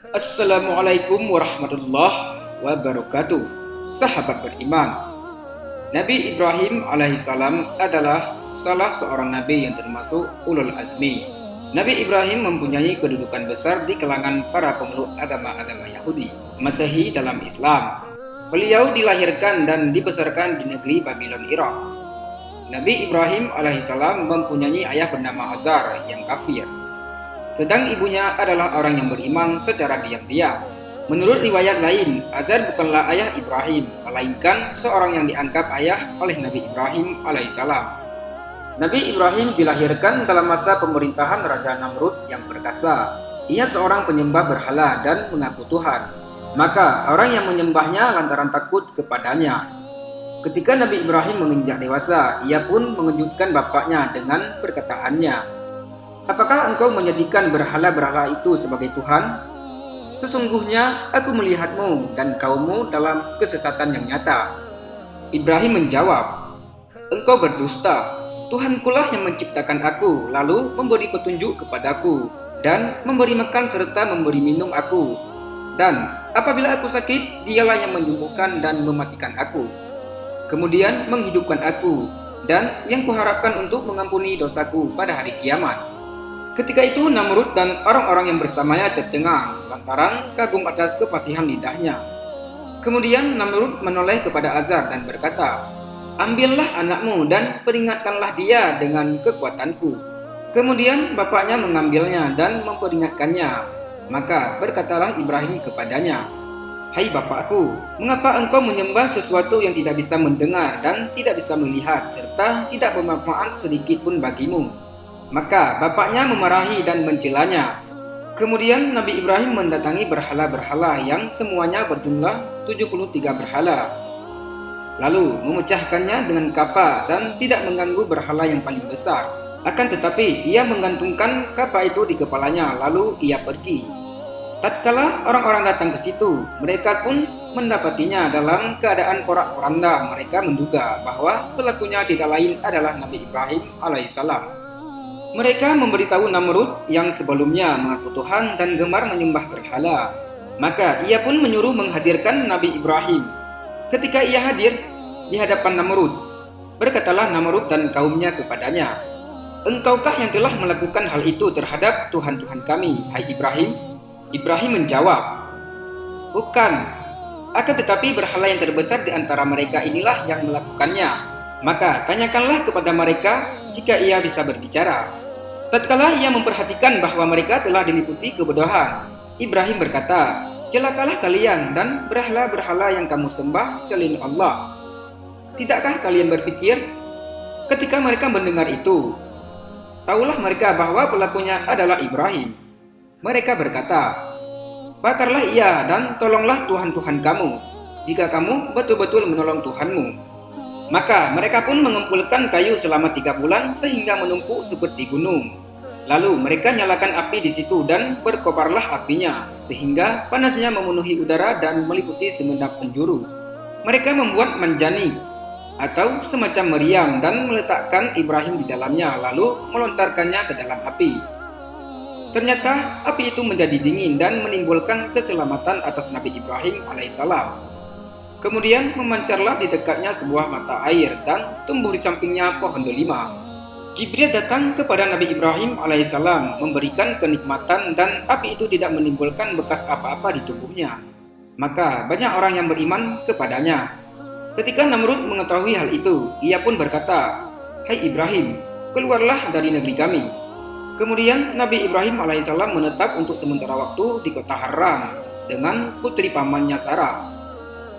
Assalamualaikum warahmatullahi wabarakatuh. Sahabat beriman, Nabi Ibrahim alaihissalam adalah salah seorang nabi yang termasuk ulul azmi. Nabi Ibrahim mempunyai kedudukan besar di kalangan para pemeluk agama-agama Yahudi, Masehi dalam Islam. Beliau dilahirkan dan dibesarkan di negeri Babylon, Irak. Nabi Ibrahim alaihissalam mempunyai ayah bernama Azar yang kafir. Sedang ibunya adalah orang yang beriman secara diam-diam. Menurut riwayat lain, Azar bukanlah ayah Ibrahim, melainkan seorang yang dianggap ayah oleh Nabi Ibrahim alaihissalam. Nabi Ibrahim dilahirkan dalam masa pemerintahan Raja Namrud yang perkasa. Ia seorang penyembah berhala dan mengaku Tuhan. Maka orang yang menyembahnya lantaran takut kepadanya. Ketika Nabi Ibrahim menginjak dewasa, ia pun mengejutkan bapaknya dengan perkataannya, "Apakah engkau menjadikan berhala-berhala itu sebagai Tuhan? Sesungguhnya aku melihatmu dan kaummu dalam kesesatan yang nyata." Ibrahim menjawab, "Engkau berdusta. Tuhankulah yang menciptakan aku, lalu memberi petunjuk kepadaku, dan memberi makan serta memberi minum aku. Dan apabila aku sakit, dialah yang menyembuhkan dan mematikan aku. Kemudian menghidupkan aku, dan yang kuharapkan untuk mengampuni dosaku pada hari kiamat." Ketika itu Namrud dan orang-orang yang bersamanya tercengang lantaran kagum atas kefasihan lidahnya. Kemudian Namrud menoleh kepada Azar dan berkata, "Ambillah anakmu dan peringatkanlah dia dengan kekuatanku." Kemudian bapaknya mengambilnya dan memperingatkannya. Maka berkatalah Ibrahim kepadanya, "Hai bapakku, mengapa engkau menyembah sesuatu yang tidak bisa mendengar dan tidak bisa melihat serta tidak bermanfaat sedikit pun bagimu?" Maka bapaknya memarahi dan mencelanya. Kemudian Nabi Ibrahim mendatangi berhala-berhala yang semuanya berjumlah 73 berhala. Lalu memecahkannya dengan kapa dan tidak mengganggu berhala yang paling besar. Akan tetapi ia menggantungkan kapa itu di kepalanya lalu ia pergi. Tatkala orang-orang datang ke situ, mereka pun mendapatinya dalam keadaan porak-poranda. Mereka menduga bahwa pelakunya tidak lain adalah Nabi Ibrahim alaihissalam. Mereka memberitahu Namrud yang sebelumnya mengaku Tuhan dan gemar menyembah berhala. Maka ia pun menyuruh menghadirkan Nabi Ibrahim. Ketika ia hadir di hadapan Namrud, berkatalah Namrud dan kaumnya kepadanya, "Engkaukah yang telah melakukan hal itu terhadap Tuhan-Tuhan kami, hai Ibrahim?" Ibrahim menjawab, "Bukan, akan tetapi berhala yang terbesar di antara mereka inilah yang melakukannya. Maka tanyakanlah kepada mereka jika ia bisa berbicara." Tatkala ia memperhatikan bahwa mereka telah diliputi kebodohan, Ibrahim berkata, "Celakalah kalian dan berhala-berhala yang kamu sembah selain Allah. Tidakkah kalian berpikir?" Ketika mereka mendengar itu, tahulah mereka bahwa pelakunya adalah Ibrahim. Mereka berkata, "Bakarlah ia dan tolonglah Tuhan-Tuhan kamu, jika kamu betul-betul menolong Tuhanmu." Maka mereka pun mengumpulkan kayu selama 3 bulan sehingga menumpuk seperti gunung. Lalu mereka nyalakan api di situ dan berkobarlah apinya sehingga panasnya memenuhi udara dan meliputi segenap penjuru. Mereka membuat manjani atau semacam meriam dan meletakkan Ibrahim di dalamnya lalu melontarkannya ke dalam api. Ternyata api itu menjadi dingin dan menimbulkan keselamatan atas Nabi Ibrahim alaihissalam. Kemudian memancarlah di dekatnya sebuah mata air dan tumbuh di sampingnya pohon delima. Jibril datang kepada Nabi Ibrahim alaihissalam memberikan kenikmatan dan api itu tidak menimbulkan bekas apa-apa di tubuhnya. Maka banyak orang yang beriman kepadanya. Ketika Namrud mengetahui hal itu, ia pun berkata, "Hai Ibrahim, keluarlah dari negeri kami." Kemudian Nabi Ibrahim alaihissalam menetap untuk sementara waktu di kota Haran dengan putri pamannya Sarah.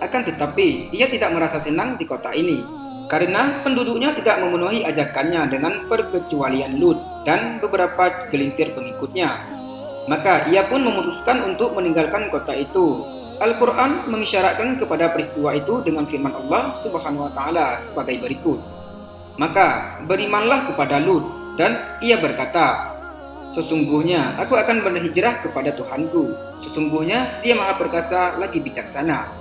Akan tetapi, ia tidak merasa senang di kota ini, karena penduduknya tidak memenuhi ajakannya dengan perkecualian Lut dan beberapa gelintir pengikutnya. Maka ia pun memutuskan untuk meninggalkan kota itu. Al-Quran mengisyaratkan kepada peristiwa itu dengan firman Allah Subhanahu wa Ta'ala sebagai berikut, "Maka berimanlah kepada Lut, dan ia berkata, sesungguhnya aku akan berhijrah kepada Tuhanku. Sesungguhnya dia maha perkasa lagi bijaksana."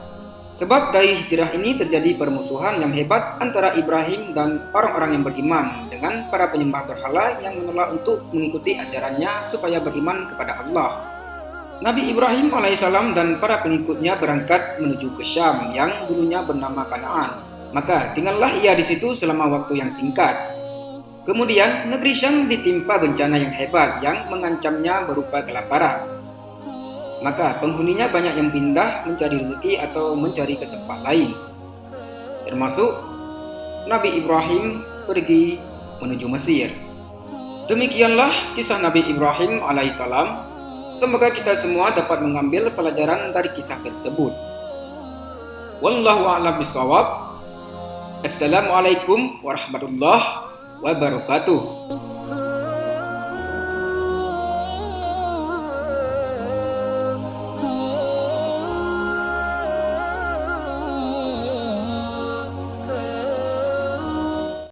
Sebab dari hijrah ini terjadi permusuhan yang hebat antara Ibrahim dan orang-orang yang beriman dengan para penyembah berhala yang menolak untuk mengikuti ajarannya supaya beriman kepada Allah. Nabi Ibrahim alaihissalam dan para pengikutnya berangkat menuju ke Syam yang dulunya bernama Kanaan. Maka tinggallah ia di situ selama waktu yang singkat. Kemudian negeri Syam ditimpa bencana yang hebat yang mengancamnya berupa kelaparan. Maka penghuninya banyak yang pindah mencari rezeki atau mencari ke tempat lain. Termasuk Nabi Ibrahim pergi menuju Mesir. Demikianlah kisah Nabi Ibrahim alaihissalam. Semoga kita semua dapat mengambil pelajaran dari kisah tersebut. Wallahu a'lam bishawab. Assalamualaikum warahmatullahi wabarakatuh.